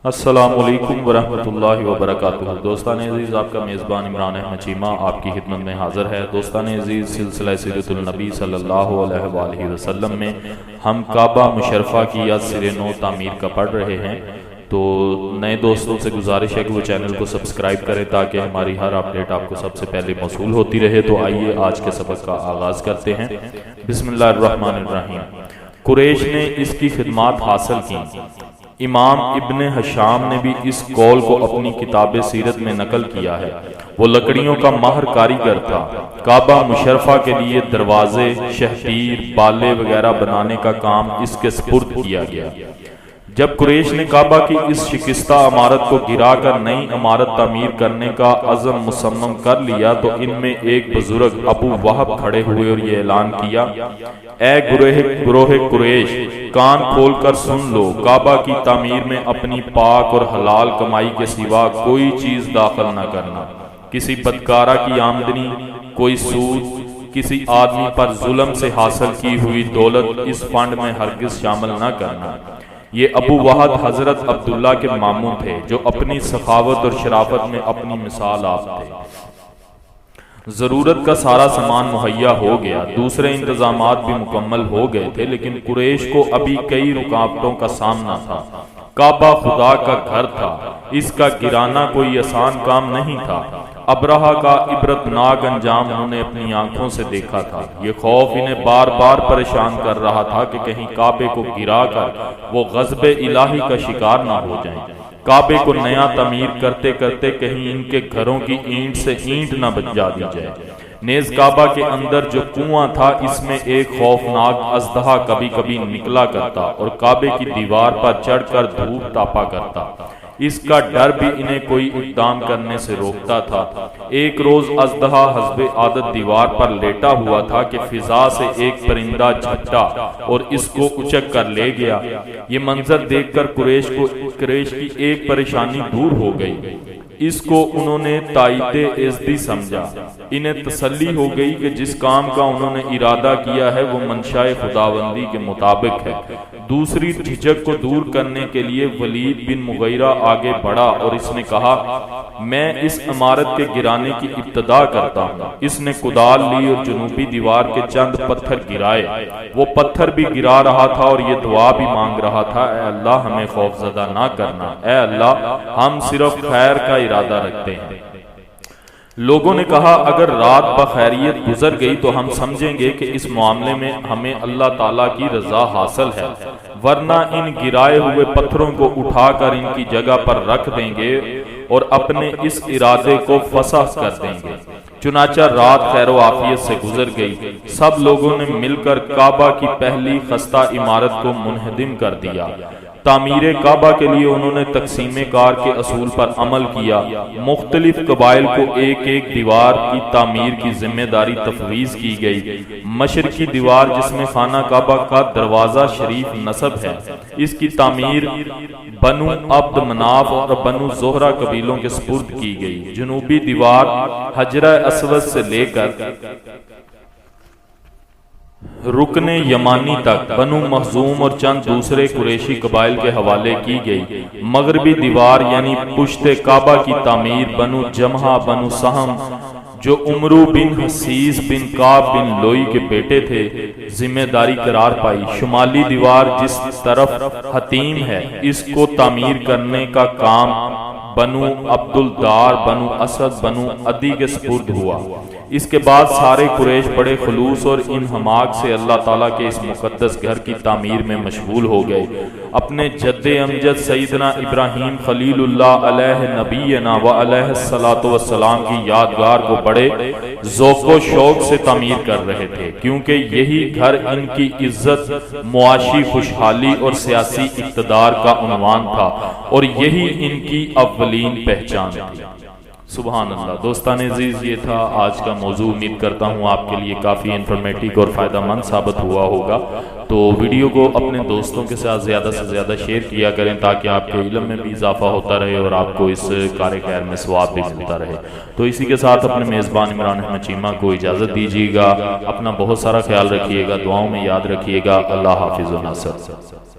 السلام علیکم ورحمۃ اللہ وبرکاتہ۔ دوستان عزیز، آپ کا میزبان عمران احمد چیمہ آپ کی خدمت میں حاضر ہے۔ دوستان عزیز، سلسلہ سیرت النبی صلی اللہ علیہ وآلہ وسلم میں ہم کعبہ مشرفہ کی یا سر نو تعمیر کا پڑھ رہے ہیں، تو نئے دوستوں سے گزارش ہے کہ وہ چینل کو سبسکرائب کریں تاکہ ہماری ہر اپڈیٹ آپ کو سب سے پہلے موصول ہوتی رہے۔ تو آئیے آج کے سبق کا آغاز کرتے ہیں۔ بسم اللہ الرحمن الرحیم۔ قریش نے اس کی خدمات حاصل کی۔ امام ابن حشام نے بھی اس قول کو اپنی کتاب سیرت میں نقل کیا ہے۔ وہ لکڑیوں کا ماہر کاریگر تھا۔ کعبہ مشرفہ کے لیے دروازے، شہتیر، بالے وغیرہ بنانے کا کام اس کے سپرد کیا گیا۔ جب قریش نے کعبہ کی اس شکستہ عمارت کو گرا کر نئی عمارت تعمیر کرنے کا عزم مصمم کر لیا تو ان میں ایک بزرگ ابو وہب کھڑے ہوئے اور یہ اعلان کیا، اے گروہ قریش، کان کھول کر سن لو، کعبہ کی تعمیر میں اپنی پاک اور حلال کمائی کے سوا کوئی چیز داخل نہ کرنا۔ کسی بدکارہ کی آمدنی، کوئی سود، کسی آدمی پر ظلم سے حاصل کی ہوئی دولت اس فنڈ میں ہرگز شامل نہ کرنا۔ یہ ابو وہب حضرت عبداللہ کے ماموں تھے جو اپنی سخاوت اور شرافت میں اپنی مثال آپ تھے۔ ضرورت کا سارا سامان مہیا ہو گیا، دوسرے انتظامات بھی مکمل ہو گئے تھے، لیکن قریش کو ابھی کئی رکاوٹوں کا سامنا تھا۔ کعبہ خدا کا گھر تھا، اس کا گرانا کوئی آسان کام نہیں تھا۔ ابرہہ کا عبرتناک انجام انہوں نے اپنی آنکھوں سے دیکھا تھا۔ یہ خوف انہیں بار بار پریشان کر رہا تھا کہ کہیں کعبے کو گرا کر وہ غضب الہی کا شکار نہ ہو جائیں۔ کعبے کو نیا تعمیر کرتے کرتے کہیں ان کے گھروں کی اینٹ سے اینٹ نہ بچا دی جائے۔ نیز کعبہ کے اندر جو کنواں تھا، اس میں ایک خوفناک اژدہا کبھی کبھی نکلا کرتا اور کعبے کی دیوار پر چڑھ کر دھوپ تاپا کرتا۔ اس کا ڈر بھی انہیں کوئی اقدام کرنے سے روکتا تھا۔ ایک روز اژدہا حسب عادت دیوار پر لیٹا ہوا تھا کہ فضا سے ایک پرندہ جھپٹا اور اس کو اچک کر لے گیا۔ یہ منظر دیکھ کر قریش کی ایک پریشانی دور ہو گئی۔ اس کو انہوں نے تائید عزدی سمجھا۔ انہیں تسلی ہو گئی کہ جس کام کا انہوں نے ارادہ کیا ہے وہ منشاء خداوندی کے مطابق ہے۔ دوسری جھجک کو دور کرنے کے لیے ولید بن مغیرہ آگے بڑھا اور اس نے کہا، میں اس عمارت کے گرانے کی ابتدا کرتا ہوں۔ اس نے کدال لی اور جنوبی دیوار کے چند پتھر گرائے۔ وہ پتھر بھی گرا رہا تھا اور یہ دعا بھی مانگ رہا تھا، اے اللہ ہمیں خوف زدہ نہ کرنا، اے اللہ ہم صرف خیر کا ارادہ رکھتے ہیں۔ لوگوں نے کہا، اگر رات بخیریت گزر گئی تو ہم سمجھیں گے کہ اس معاملے میں ہمیں اللہ تعالیٰ کی رضا حاصل ہے، ورنہ ان گرائے ہوئے پتھروں کو اٹھا کر ان کی جگہ پر رکھ دیں گے اور اپنے اس ارادے کو فسخ کر دیں گے۔ چنانچہ رات خیر و عافیت سے گزر گئی۔ سب لوگوں نے مل کر کعبہ کی پہلی خستہ عمارت کو منہدم کر دیا۔ تعمیر کعبہ کے لیے انہوں نے تقسیم کار کے اصول پر عمل کیا۔ مختلف قبائل کو ایک ایک دیوار کی تعمیر کی ذمہ داری تفویض کی گئی۔ مشرقی دیوار جس میں خانہ کعبہ کا دروازہ شریف نصب ہے، اس کی تعمیر بنو عبد مناف اور بنو زہرہ قبیلوں کے سپرد کی گئی۔ جنوبی دیوار حجرہ اسود سے لے کر رکن یمانی تک بنو مخزوم اور چند دوسرے قریشی قبائل کے حوالے کی گئی۔ مغربی دیوار یعنی پشت کعبہ کی تعمیر بنو جمحہ بنو سہم جو عمرو بن حسیس بن کعب بن لوئی کے بیٹے تھے ذمہ داری قرار پائی۔ شمالی دیوار جس طرف حتیم ہے، اس کو تعمیر کرنے کا کام بنو عبدالدار بنو اسد بنو عدی کے سپرد ہوا۔ اس کے بعد سارے قریش بڑے خلوص اور انہماک سے اللہ تعالیٰ کے اس مقدس گھر کی تعمیر میں مشغول ہو گئے۔ اپنے جد امجد سیدنا ابراہیم خلیل اللہ علیہ نبینا و علیہ الصلاۃ والسلام کی یادگار کو بڑے ذوق و شوق سے تعمیر کر رہے تھے، کیونکہ یہی گھر ان کی عزت، معاشی خوشحالی اور سیاسی اقتدار کا عنوان تھا، اور یہی ان کی اولین پہچان تھی۔ سبحان اللہ۔ دوستان عزیز، یہ تھا آج کا موضوع۔ امید کرتا ہوں آپ کے لیے کافی انفارمیٹیو اور فائدہ مند ثابت ہوا ہوگا۔ تو ویڈیو کو اپنے دوستوں کے ساتھ زیادہ سے زیادہ شیئر کیا کریں تاکہ آپ کے علم میں بھی اضافہ ہوتا رہے اور آپ کو اس کار خیر میں ثواب بھی ملتا رہے۔ تو اسی کے ساتھ اپنے میزبان عمران احمد چیمہ کو اجازت دیجیے گا۔ اپنا بہت سارا خیال رکھیے گا، دعاؤں میں یاد رکھیے گا۔ اللہ حافظ و ناصر۔